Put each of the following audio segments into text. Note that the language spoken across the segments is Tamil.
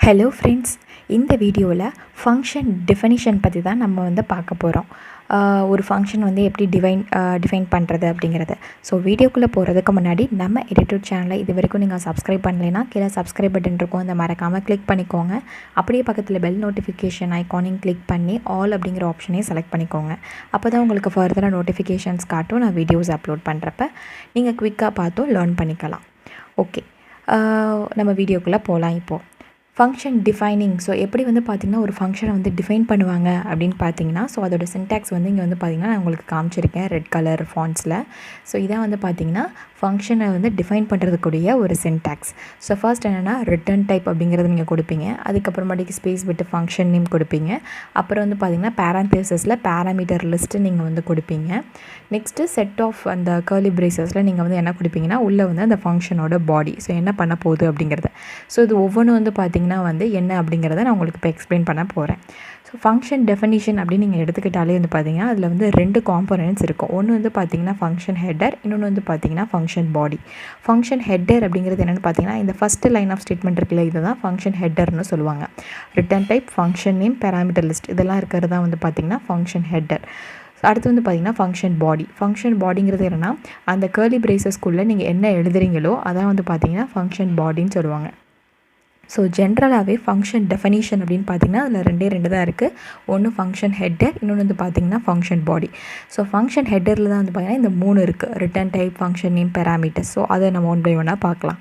ஹலோ ஃப்ரெண்ட்ஸ், இந்த வீடியோவில் ஃபங்க்ஷன் டெஃபினிஷன் பற்றி தான் நம்ம வந்து பார்க்க போகிறோம். ஒரு ஃபங்க்ஷன் வந்து எப்படி டிஃபைன் பண்ணுறது அப்படிங்கிறது. ஸோ வீடியோக்குள்ளே போகிறதுக்கு முன்னாடி நம்ம EduTut சேனலை இது வரைக்கும் நீங்கள் சப்ஸ்கிரைப் பண்ணலைன்னா கீழே சப்ஸ்கிரைப் பட்டன் இருக்கும், அந்த மறக்காமல் கிளிக் பண்ணிக்கோங்க. அப்படியே பக்கத்தில் பெல் நோட்டிஃபிகேஷன் ஐக்கானையும் கிளிக் பண்ணி ஆல் அப்படிங்கிற ஆப்ஷனையும் செலக்ட் பண்ணிக்கோங்க. அப்போ தான் உங்களுக்கு ஃபர்தராக நோட்டிஃபிகேஷன்ஸ் காட்டும் நான் வீடியோஸ் அப்லோட் பண்ணுறப்ப நீங்கள் குவிக்காக பார்த்தும் லேர்ன் பண்ணிக்கலாம். ஓகே, நம்ம வீடியோக்குள்ளே போகலாம். இப்போது ஃபங்க்ஷன் டிஃபைனிங். ஸோ எப்படி வந்து பார்த்திங்கன்னா ஒரு ஃபங்க்ஷனை வந்து டிஃபைன் பண்ணுவாங்க அப்படின்னு பார்த்தீங்கன்னா, ஸோ அதோட சின்டாக்ஸ் வந்து இங்கே வந்து பார்த்திங்கன்னா நான் உங்களுக்கு காமிச்சிருக்கேன் ரெட் கலர் ஃபாண்ட்ஸில். ஸோ இதான் வந்து பார்த்திங்கன்னா ஃபங்க்ஷனை வந்து டிஃபைன் பண்ணுறதுக்குரிய ஒரு சின்டாக்ஸ். ஸோ ஃபர்ஸ்ட் என்னென்னா ரிட்டர்ன் டைப் அப்படிங்கிறது நீங்கள் கொடுப்பீங்க. அதுக்கப்புறமாட்டிக்கு ஸ்பேஸ் விட்டு ஃபங்க்ஷன் நேம் கொடுப்பீங்க. அப்புறம் வந்து பார்த்திங்கன்னா பேரந்தசிஸில் பேராமீட்டர் லிஸ்ட்டு நீங்கள் வந்து கொடுப்பீங்க. நெக்ஸ்ட்டு செட் ஆஃப் அந்த கர்லி பிரேசஸில் நீங்கள் வந்து என்ன கொடுப்பீங்கன்னா உள்ளே வந்து அந்த ஃபங்க்ஷனோட பாடி, ஸோ என்ன பண்ண போகுது அப்படிங்கிறது. ஸோ இது ஒவ்வொன்றும் வந்து பார்த்திங்கன்னா வந்து என்ன அப்படிங்கிறத நான் உங்களுக்கு இப்போ எக்ஸ்பிளைன் பண்ண போகிறேன். ஸோ ஃபங்க்ஷன் டெஃபினிஷன் அப்படின்னு நீங்கள் எடுத்துக்கிட்டாலே வந்து பார்த்திங்கன்னா அதில் வந்து 2 காம்போனன்ட்ஸ் இருக்கும். ஒன்று வந்து பார்த்திங்கன்னா ஃபங்க்ஷன் ஹெட்டர், இன்னொன்று வந்து பார்த்திங்கன்னா ஃபங்க்ஷன் பாடி. ஃபங்க்ஷன் ஹெட்டர் அப்படிங்கிறது என்னென்னு பார்த்திங்கன்னா இந்த ஃபஸ்ட்டு லைன் ஆஃப் ஸ்டேட்மெண்ட் இருக்குல்ல, இதை தான் ஃபங்க்ஷன் ஹெட்டர்னு சொல்லுவாங்க. Return type, function name, parameter list இதெல்லாம் இருக்கிறது தான் வந்து பார்த்திங்கன்னா ஃபங்க்ஷன் ஹெட்டர். அடுத்து வந்து பார்த்திங்கன்னா ஃபங்க்ஷன் பாடி. ஃபங்க்ஷன் பாடிங்கிறது என்னென்னா அந்த கர்லி பிரேசஸ்க்குள்ளே நீங்கள் என்ன எழுதுறீங்களோ அதான் வந்து பார்த்திங்கன்னா ஃபங்க்ஷன் பாடின்னு சொல்லுவாங்க. ஸோ ஜென்ரலாகவே ஃபங்க்ஷன் டெஃபினிஷன் அப்படின்னு பார்த்திங்கன்னா அதில் 2 தான் இருக்குது. ஒன்று ஃபங்க்ஷன் ஹெட்டர், இன்னொன்று வந்து பார்த்திங்கன்னா ஃபங்க்ஷன் பாடி. ஸோ ஃபங்க்ஷன் ஹெட்டரில் தான் வந்து பார்த்திங்கன்னா இந்த 3 இருக்குது, return type, function name, parameters. So அதை நம்ம ஒன் பை ஒன்னாக பார்க்கலாம்.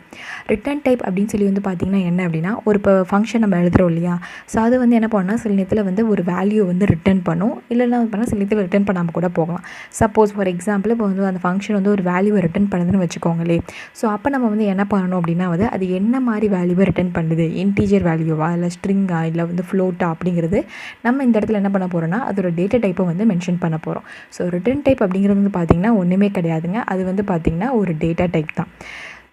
ரிட்டர்ன் டைப் அப்படின்னு சொல்லி வந்து பார்த்திங்கன்னா என்ன அப்படின்னா ஒரு இப்போ ஃபங்க்ஷன் நம்ம எழுதுகிறோம் இல்லையா, ஸோ அது வந்து என்ன பண்ணால் சில நேரத்தில் வந்து ஒரு வேல்யூ வந்து ரிட்டர்ன் பண்ணும், இல்லைன்னா வந்து பண்ணால் சில நேரத்தில் ரிட்டர்ன் பண்ணாமல் கூட போகலாம். சப்போஸ் ஃபார் எக்ஸாம்பிள் இப்போ வந்து அந்த ஃபங்க்ஷன் வந்து ஒரு வேல்யூவை ரிட்டர்ன் பண்ணுதுன்னு வச்சுக்கோங்களே. ஸோ அப்போ நம்ம வந்து என்ன பண்ணணும் அப்படின்னா வந்து அது என்ன மாதிரி வேல்யூவை ரிட்டர்ன் பண்ணுது, இன்டீஜர் வேல்யூவா இல்லை ஸ்ட்ரிங்கா இல்லை வந்து ஃப்ளோட்டா அப்படிங்கிறது நம்ம இந்த இடத்துல என்ன பண்ண போகிறோம்னா அதோட டேட்டா டைப்பை வந்து மென்ஷன் பண்ண போகிறோம். ஸோ ரிட்டர்ன் டைப் அப்படிங்கிறது வந்து பார்த்திங்கன்னா ஒன்றுமே கிடையாதுங்க, அது வந்து பார்த்திங்கன்னா ஒரு டேட்டா டைப் தான்.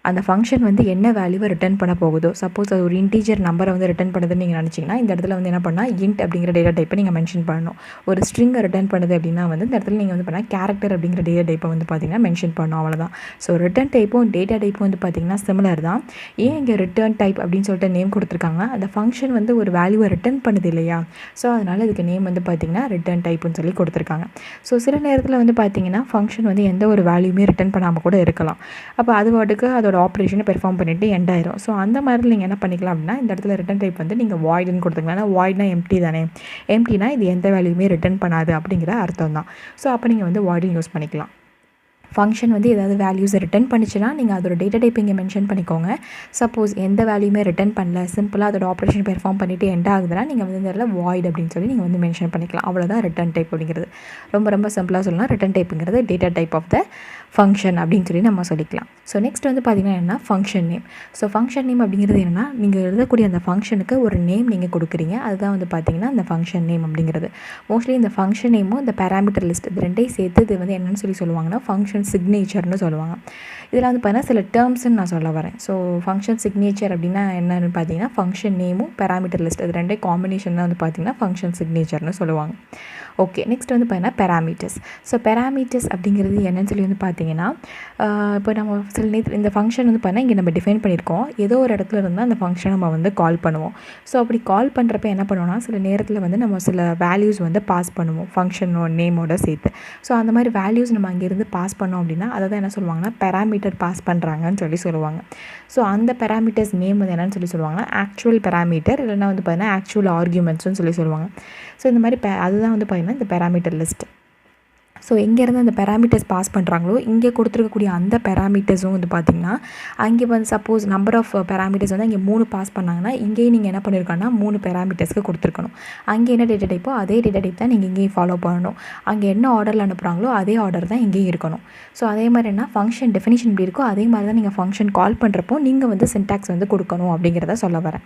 அந்த ஃபங்க்ஷன் வந்து என்ன வேல்யூவை ரிட்டர்ன் பண்ண போகுதோ, சப்போஸ் அது ஒரு இன்டீஜர் நம்பரை வந்து ரிட்டர்ன் பண்ணுதுன்னு நீங்கள் நினச்சிங்கன்னா இந்த இடத்துல வந்து என்ன பண்ணால் இன்ட் அப்படிங்கிற டேட்டா டைப்பை நீங்கள் மென்ஷன் பண்ணணும். ஒரு ஸ்ட்ரிங்கை ரிட்டர்ன் பண்ணுது அப்படின்னா வந்து இந்த இடத்துல நீங்கள் வந்து பண்ணால் கேரக்டர் அப்படிங்கிற டேட்டா டைப்பை வந்து பார்த்திங்கன்னா மென்ஷன் பண்ணணும், அவ்வளோதான். ஸோ ரிட்டர்ன் டைப்பும் டேட்டா டைப்பும் வந்து பார்த்திங்கன்னா சிமிலர் தான். ஏன் இங்கே ரிட்டர்ன் டைப் அப்படின்னு சொல்லிட்டு நேம் கொடுத்துருக்காங்க, அந்த ஃபங்க்ஷன் வந்து ஒரு வேல்யூவை ரிட்டர்ன் பண்ணுது இல்லையா, ஸோ அதனால் இதுக்கு நேம் வந்து பார்த்திங்கன்னா ரிட்டர்ன் டைப்புன்னு சொல்லி கொடுத்துருக்காங்க. ஸோ சில நேரத்தில் வந்து பார்த்திங்கன்னா ஃபங்க்ஷன் வந்து எந்த ஒரு வேல்யூமே ரிட்டர்ன் பண்ணாமல் கூட இருக்கலாம். அப்போ அது வாட்டுக்கு அதோட ஆப்ரேஷனை பெர்ஃபார்ம் பண்ணிவிட்டு எண்ட் ஆயிரும். ஸோ அந்த மாதிரி நீங்கள் என்ன பண்ணிக்கலாம் அப்படின்னா இந்த இடத்துல ரிட்டர்ன் டைப் வந்து நீங்கள் வாய்டுன்னு கொடுத்துக்கலாம். ஏன்னா வாய்ட்னா எம்டி தானே, எம்டினா இது எந்த வேல்யூமே ரிட்டர்ன் பண்ணாது அப்படிங்கிற அர்த்தம் தான். ஸோ அப்போ நீங்கள் வந்து வாய்டுன்னு யூஸ் பண்ணிக்கலாம். ஃபங்க்ஷன் வந்து ஏதாவது வேல்யூஸை ரிட்டர்ன் பண்ணிச்சுன்னா நீங்கள் அதோட டேட்டா டைப் இங்கே மென்ஷன் பண்ணிக்கோங்க. சப்போஸ் எந்த வேல்யூமே ரிட்டர்ன் பண்ணல, சிம்பிளாக அதோட ஆப்ரேஷன் பெர்ஃபார்ம் பண்ணிவிட்டு எண்ட் ஆகுதுன்னா நீங்கள் வந்து இந்த இடத்துல வாய்ட் அப்படின்னு சொல்லி நீங்கள் வந்து மென்ஷன் பண்ணிக்கலாம். அவ்வளோதான் ரிட்டர்ன் டைப் அப்படிங்கிறது. ரொம்ப சிம்பிளாக சொல்லலாம். ரிட்டர்ன் டைப்புங்கிறது data type of the function அப்படின்னு சொல்லி நம்ம சொல்லிக்கலாம். ஸோ நெக்ஸ்ட் வந்து பார்த்திங்கன்னா என்ன function name. So function name அப்படிங்கிறது என்னென்னா நீங்கள் எழுதக்கூடிய அந்த ஃபங்க்ஷனுக்கு ஒரு நேம் நீங்கள் கொடுக்குறீங்க, அதுதான் வந்து பார்த்திங்கன்னா இந்த ஃபங்க்ஷன் நேம் அப்படிங்கிறது. மோஸ்ட்லி இந்த ஃபங்க்ஷன் நேமும் இந்த பேராமீட்டர் லிஸ்ட் இது 2ஐயும் சேர்த்து இது வந்து என்னென்னு சொல்லி சொல்லுவாங்கன்னா ஃபங்க்ஷன் சிக்னேச்சர்னு சொல்லுவாங்க. இதில் வந்து பார்த்தீங்கன்னா சில டேர்ம்ஸ்ன்னு நான் சொல்ல வரேன். ஸோ ஃபங்க்ஷன் சிக்னேச்சர் அப்படின்னா என்னென்னு பார்த்தீங்கன்னா ஃபங்க்ஷன் நேமும் பேராமீட்டர் லிஸ்ட் இது 2 காம்பினேஷன் தான் வந்து பார்த்திங்கன்னா ஃபங்க்ஷன் சிக்னேச்சர்னு சொல்லுவாங்க. ஓகே, நெக்ஸ்ட் வந்து பார்த்தீங்கன்னா பேராமீட்டர்ஸ். ஸோ பேராமீட்டர்ஸ் அப்படிங்கிறது என்னன்னு சொல்லி வந்து பார்த்தீங்கன்னா இப்போ நம்ம சில நேரத்தில் இந்த ஃபங்க்ஷன் வந்து பார்த்தீங்கன்னா இங்கே நம்ம டிஃபைன் பண்ணியிருக்கோம், ஏதோ ஒரு இடத்துல இருந்தால் அந்த ஃபங்க்ஷனை நம்ம வந்து கால் பண்ணுவோம். ஸோ அப்படி கால் பண்ணுறப்ப என்ன பண்ணுவோம்னா சில நேரத்தில் வந்து நம்ம சில வேல்யூஸ் வந்து பாஸ் பண்ணுவோம் ஃபங்க்ஷனோட நேமோட சேர்த்து. ஸோ அந்த மாதிரி வேல்யூஸ் நம்ம அங்கேருந்து பாஸ் பண்ணோம் அப்படின்னா அதை தான் என்ன சொல்லுவாங்கன்னா பேராமீட்டர் பாஸ் பண்ணுறாங்கன்னு சொல்லி சொல்லுவாங்க. ஸோ அந்த பேராமீட்டர்ஸ் நேம் வந்து என்னன்னு சொல்லி சொல்லுவாங்கன்னா ஆக்சுவல் பேராமீட்டர், இல்லைனா வந்து பார்த்தீங்கன்னா ஆக்சுவல் ஆர்கியூமெண்ட்ஸ்னு சொல்லி சொல்லுவாங்க. ஸோ இந்த மாதிரி அதுதான் வந்து பார்த்திங்கன்னா இந்த பேராமீட்டர் லிஸ்ட். ஸோ எங்கேருந்து அந்த பேராமீட்டர்ஸ் பாஸ் பண்ணுறாங்களோ இங்கே கொடுத்துருக்கக்கூடிய அந்த பேராமீட்டர்ஸும் வந்து பார்த்திங்கன்னா அங்கே வந்து சப்போஸ் நம்பர் ஆஃப் பேராமீட்டர்ஸ் வந்து அங்கே 3 பாஸ் பண்ணாங்கன்னா இங்கேயும் நீங்கள் என்ன பண்ணியிருக்கோன்னா 3 பேராமீட்டர்ஸ்க்கு கொடுத்துருக்கணும். அங்கே என்ன டேட்டா டைப்போ அதே டேட்டா டைப் தான் நீங்கள் இங்கேயும் ஃபாலோ பண்ணணும். அங்கே என்ன ஆர்டரில் அனுப்புகிறாங்களோ அதே ஆர்டர் தான் இங்கேயும் இருக்கணும். ஸோ அதே மாதிரி என்ன ஃபங்க்ஷன் டெஃபினிஷன் எப்படி இருக்கோ அதே மாதிரி தான் நீங்கள் ஃபங்க்ஷன் கால் பண்ணுறப்போ நீங்கள் வந்து சின்டாக்ஸ் வந்து கொடுக்கணும் அப்படிங்கிறத சொல்ல வரேன்.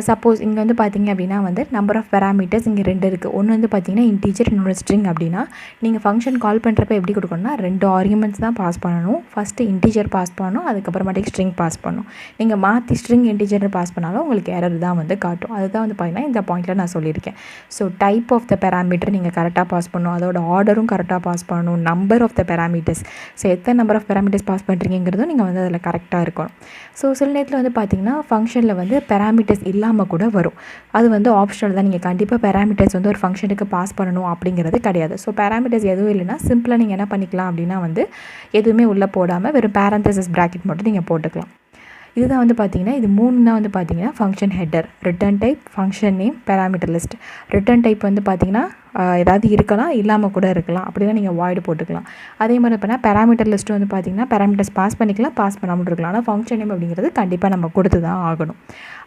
சப்போஸ் இங்கே வந்து பார்த்திங்க அப்படின்னா வந்து நம்பர் ஆஃப் பேராமீட்டர்ஸ் இங்கே 2 இருக்குது. ஒன்று வந்து பார்த்திங்கன்னா இன்டீஜர், இன்னொரு ஸ்ட்ரிங் அப்படின்னா நீங்கள் ஃபங்க்ஷன் கால் பண்ணுறப்ப எப்படி கொடுக்கணும்னா 2 ஆர்குமெண்ட்ஸ் தான் பாஸ் பண்ணணும். ஃபஸ்ட்டு இன்டீஜர் பாஸ் பண்ணணும், அதுக்கப்புறமாட்டிக்கு ஸ்ட்ரிங் பாஸ் பண்ணணும். நீங்கள் மாற்றி ஸ்ட்ரிங் இன்டீஜர் பாஸ் பண்ணாலும் உங்களுக்கு எரர் தான் வந்து காட்டும். அதுதான் வந்து பார்த்திங்கன்னா இந்த பாயிண்ட்டில் நான் சொல்லியிருக்கேன். So type of the parameter நீங்கள் கரெக்டாக பாஸ் பண்ணணும், அதோட ஆர்டரும் கரெக்டாக பாஸ் பண்ணணும், number of the parameters, so எத்தனை நம்பர் ஆஃப் பேராமீட்டர்ஸ் பாஸ் பண்ணுறீங்கிறதும் நீங்கள் வந்து அதில் கரெக்டாக இருக்கணும். ஸோ சில நேரத்தில் வந்து பார்த்திங்கன்னா ஃபங்க்ஷனில் வந்து பேராமீட்டர்ஸ் இல்லாமல் கூட வரும். அது வந்து ஆப்ஷனல் தான். நீங்கள் கண்டிப்பாக பேராமீட்டர்ஸ் வந்து ஒரு ஃபங்க்ஷனுக்கு பாஸ் பண்ணணும் அப்படிங்கிறது கிடையாது. ஸோ பேராமீட்டர்ஸ் எதுவும் இல்லைன்னா சிம்பிளாக நீங்கள் என்ன பண்ணிக்கலாம் அப்படின்னா வந்து எதுவுமே உள்ளே போடாமல் வெறும் பேரந்தசிஸ் ப்ராக்கெட் மட்டும் நீங்கள் போட்டுக்கலாம். இதுதான் வந்து பார்த்திங்கன்னா இது 3 தான் வந்து பார்த்திங்கன்னா function header, return type, function name, parameter list. Return type வந்து பார்த்திங்கன்னா ஏதாவது இருக்கலாம், இல்லாமல் கூட இருக்கலாம். அப்படி தான் நீங்கள் வாய்டு போட்டுக்கலாம். அதே மாதிரி இப்போ பேராமீட்டர் லிஸ்ட்டு வந்து பார்த்திங்கன்னா பேராமீட்டர்ஸ் பாஸ் பண்ணிக்கலாம், பாஸ் பண்ணாமல் இருக்கலாம். ஆனால் ஃபங்க்ஷன் நேம் அப்படிங்கிறது கண்டிப்பாக நம்ம கொடுத்து தான் ஆகணும்.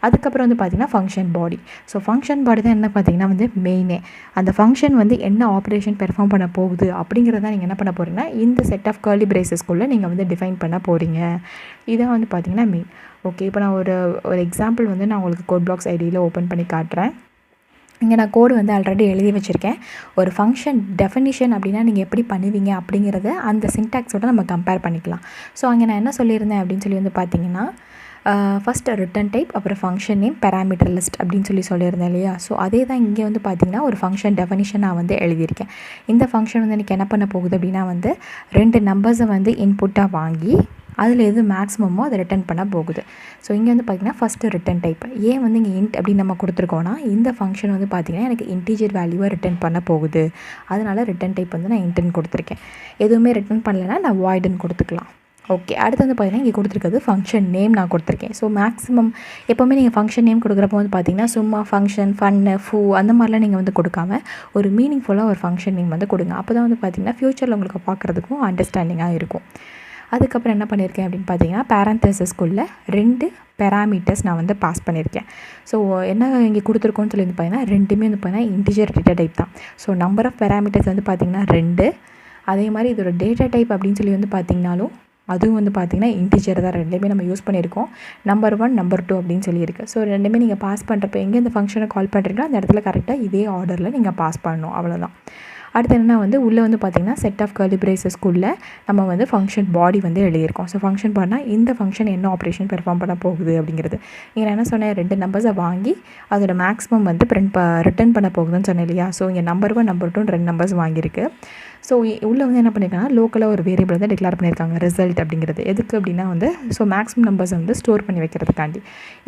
அதுக்கப்புறம் வந்து பார்த்திங்கன்னா ஃபங்க்ஷன் பாடி. ஸோ ஃபங்க்ஷன் பாடி தான் என்ன பார்த்திங்கன்னா வந்து மெயினே. அந்த ஃபங்க்ஷன் வந்து என்ன ஆப்ரேஷன் பெர்ஃபார்ம் பண்ண போகுது அப்படிங்கிறத நீங்கள் என்ன பண்ண போகிறீங்கன்னா இந்த செட் ஆஃப் கர்லி பிரேசஸ்க்குள்ளே நீங்கள் வந்து டிஃபைன் பண்ண போகிறீங்க. இதான் வந்து பார்த்திங்கன்னா மெயின். ஓகே, இப்போ நான் ஒரு எக்ஸாம்பிள் வந்து நான் உங்களுக்கு கோட் பாக்ஸ் ஐடியில் ஓப்பன் பண்ணி காட்டுறேன். இங்கே நான் கோடு வந்து ஆல்ரெடி எழுதி வச்சுருக்கேன். ஒரு ஃபங்க்ஷன் டெஃபினிஷன் அப்படின்னா நீங்கள் எப்படி பண்ணுவீங்க அப்படிங்கிறத அந்த சின்டாக்ஸோட நம்ம கம்பேர் பண்ணிக்கலாம். ஸோ அங்கே நான் என்ன சொல்லியிருந்தேன் அப்படின்னு சொல்லி வந்து பார்த்தீங்கன்னா ஃபஸ்ட்டு ரிட்டர்ன் டைப், அப்புறம் ஃபங்க்ஷன் நேம், பேராமீட்டர் லிஸ்ட் அப்படின்னு சொல்லியிருந்தேன் இல்லையா. ஸோ அதே தான் இங்கே வந்து பார்த்திங்கன்னா ஒரு ஃபங்க்ஷன் டெஃபினிஷன் நான் வந்து எழுதியிருக்கேன். இந்த ஃபங்க்ஷன் வந்து எனக்கு என்ன பண்ண போகுது அப்படின்னா வந்து 2 நம்பர்ஸை வந்து இன்புட்டாக வாங்கி அதில் எது மேக்ஸிமமோ அதை ரிட்டர்ன் பண்ண போகுது. ஸோ இங்கே வந்து பார்த்திங்கன்னா ஃபஸ்ட்டு ரிட்டர்ன் டைப். ஏன் வந்து இங்கே இன்ட் அப்படின்னு நம்ம கொடுத்துருக்கோன்னா இந்த ஃபங்க்ஷன் வந்து பார்த்திங்கன்னா எனக்கு இன்டீஜர் வேல்யூவை ரிட்டர்ன் பண்ண போகுது. அதனால் ரிட்டர்ன் டைப் வந்து நான் இன்ட்னு கொடுத்துருக்கேன். எதுவுமே ரிட்டர்ன் பண்ணலைன்னா நான் வாய்டுன்னு கொடுத்துக்கலாம். ஓகே, அடுத்து வந்து பார்த்திங்கன்னா இங்கே கொடுத்துருக்கிறது ஃபங்க்ஷன் நேம் நான் கொடுத்துருக்கேன். ஸோ மேக்ஸிமம் எப்போவுமே நீங்கள் ஃபங்க்ஷன் நேம் கொடுக்குறப்போ வந்து பார்த்திங்கன்னா சும்மா ஃபங்க்ஷன், ஃபன்னு, ஃபூ அந்த மாதிரிலாம் நீங்கள் வந்து கொடுக்காம ஒரு மீனிங்ஃபுல்லாக ஒரு ஃபங்க்ஷன் நேம் வந்து கொடுங்க. அப்போ தான் வந்து பார்த்திங்கன்னா ஃப்யூச்சரில் உங்களுக்கு பார்க்குறதுக்கும் அண்டர்ஸ்டாண்டிங்காக இருக்கும். அதுக்கப்புறம் என்ன பண்ணியிருக்கேன் அப்படின்னு பார்த்தீங்கன்னா பேரந்தசிஸ்குள்ளே 2 பேராமீட்டர்ஸ் நான் வந்து பாஸ் பண்ணியிருக்கேன். ஸோ என்ன இங்கே கொடுத்துருக்கோன்னு சொல்லி வந்து பார்த்தீங்கன்னா ரெண்டுமே வந்து பார்த்தீங்கன்னா இன்டிஜர் டேட்டா டைப் தான். ஸோ நம்பர் ஆஃப் பேராமீட்டர்ஸ் வந்து பார்த்திங்கன்னா 2. அதே மாதிரி இதோட டேட்டா டைப் அப்படின்னு சொல்லி வந்து பார்த்திங்கனாலும் அதுவும் வந்து பார்த்திங்கன்னா இன்டிஜர் தான். ரெண்டுமே நம்ம யூஸ் பண்ணியிருக்கோம். நம்பர் 1, நம்பர் 2 அப்படின்னு சொல்லியிருக்கு. ஸோ ரெண்டுமே நீங்கள் பாஸ் பண்ணுறப்ப எங்கே இந்த ஃபங்க்ஷனை கால் பண்ணுறீங்களோ அந்த இடத்துல கரெக்டாக இதே ஆர்டரில் நீங்கள் பாஸ் பண்ணணும், அவ்வளோதான். அடுத்து என்னென்னா வந்து உள்ளே வந்து பார்த்திங்கன்னா செட் ஆஃப் கர்லி பிரேசஸ்க்குள்ளே நம்ம வந்து ஃபங்க்ஷன் பாடி வந்து எழுதியிருக்கோம். ஸோ ஃபங்க்ஷன் பாடினா இந்த ஃபங்க்ஷன் என்ன ஆப்ரேஷன் பெர்ஃபார்ம் பண்ண போகுது அப்படிங்கிறது. இங்கே நான் என்ன சொன்னேன், 2 நம்பர்ஸை வாங்கி அதோட மேக்ஸிமம் வந்து ரிட்டர்ன் பண்ண போகுதுன்னு சொன்னேன் இல்லையா. ஸோ இங்கே நம்பர் 1, நம்பர் 2 2 நம்பர்ஸ் வாங்கியிருக்கு. ஸோ உள்ளே வந்து என்ன பண்ணியிருக்காங்கன்னா லோக்கலாக ஒரு வேரியபிள் வந்து டிக்ளேர் பண்ணியிருக்காங்க, ரிசல்ட் அப்படிங்கிறது. எதுக்கு அப்படின்னா வந்து ஸோ மேக்ஸிமம் நம்பர்ஸ் வந்து ஸ்டோர் பண்ணி வைக்கிறதுக்காண்டி.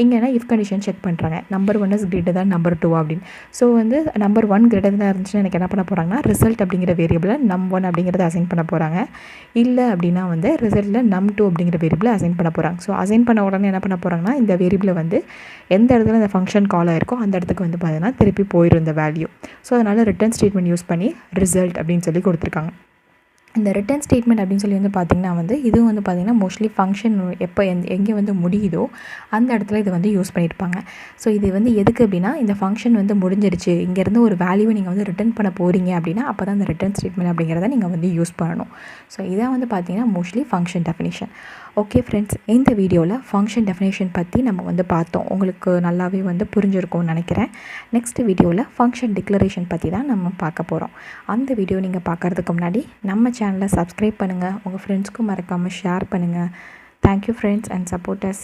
இங்கேனா இஃப் கண்டிஷன் செக் பண்ணுறாங்க, number 1 is greater than number 2 அப்படின்னு. ஸோ வந்து நம்பர் 1 கிரேட்டர் தான் இருந்துச்சுன்னா எனக்கு என்ன பண்ண போகிறாங்கன்னா ரிசல்ட் அப்படிங்கிற வேரியபிளை num1 அப்படிங்கிறத அசைன் பண்ண போகிறாங்க. இல்லை அப்படின்னா வந்து ரிசல்ட்டில் num2 அப்படிங்கிற வேரியபிளை அசைன் பண்ண போகிறாங்க. ஸோ அசைன் பண்ண உடனே என்ன பண்ண போகிறாங்கன்னா இந்த வேரியபிளை வந்து எந்த இடத்துல இந்த ஃபங்க்ஷன் கால் ஆயிருக்கோ அந்த இடத்துக்கு வந்து பார்த்தீங்கன்னா திருப்பி போயிடும் இந்த வேல்யூ. ஸோ அதனால் ரிட்டர்ன் ஸ்டேட்மெண்ட் யூஸ் பண்ணி ரிசல்ட் அப்படின்னு சொல்லி கொடுத்துருக்காங்க. இந்த ரிட்டர்ன் ஸ்டேட்மெண்ட் அப்படின்னு சொல்லி வந்து பார்த்திங்கன்னா வந்து இதுவும் வந்து பார்த்திங்கன்னா மோஸ்ட்லி ஃபங்க்ஷன் எப்போ எங்கே வந்து முடியுதோ அந்த இடத்துல இது வந்து யூஸ் பண்ணியிருப்பாங்க. ஸோ இது வந்து எதுக்கு அப்படின்னா இந்த ஃபங்க்ஷன் வந்து முடிஞ்சிருச்சு, இங்கேருந்து ஒரு வேல்யூவை நீங்கள் வந்து ரிட்டர்ன் பண்ண போகிறீங்க அப்படின்னா அப்போ தான் இந்த ரிட்டர்ன் ஸ்டேட்மெண்ட் அப்படிங்கிறத நீங்கள் வந்து யூஸ் பண்ணணும். ஸோ இதான் வந்து பார்த்திங்கன்னா mostly function definition. Okay friends, இந்த வீடியோவில் ஃபங்க்ஷன் டெஃபினேஷன் பற்றி நம்ம வந்து பார்த்தோம். உங்களுக்கு நல்லாவே வந்து புரிஞ்சிருக்கும்னு நினைக்கிறேன். நெக்ஸ்ட் வீடியோவில் ஃபங்க்ஷன் டிக்ளரேஷன் பற்றி தான் நம்ம பார்க்க போகிறோம். அந்த வீடியோ நீங்கள் பார்க்குறதுக்கு முன்னாடி நம்ம சேனலை சப்ஸ்கிரைப் பண்ணுங்கள், உங்கள் ஃப்ரெண்ட்ஸ்க்கும் மறக்காமல் ஷேர் பண்ணுங்கள். Thank you friends and support us.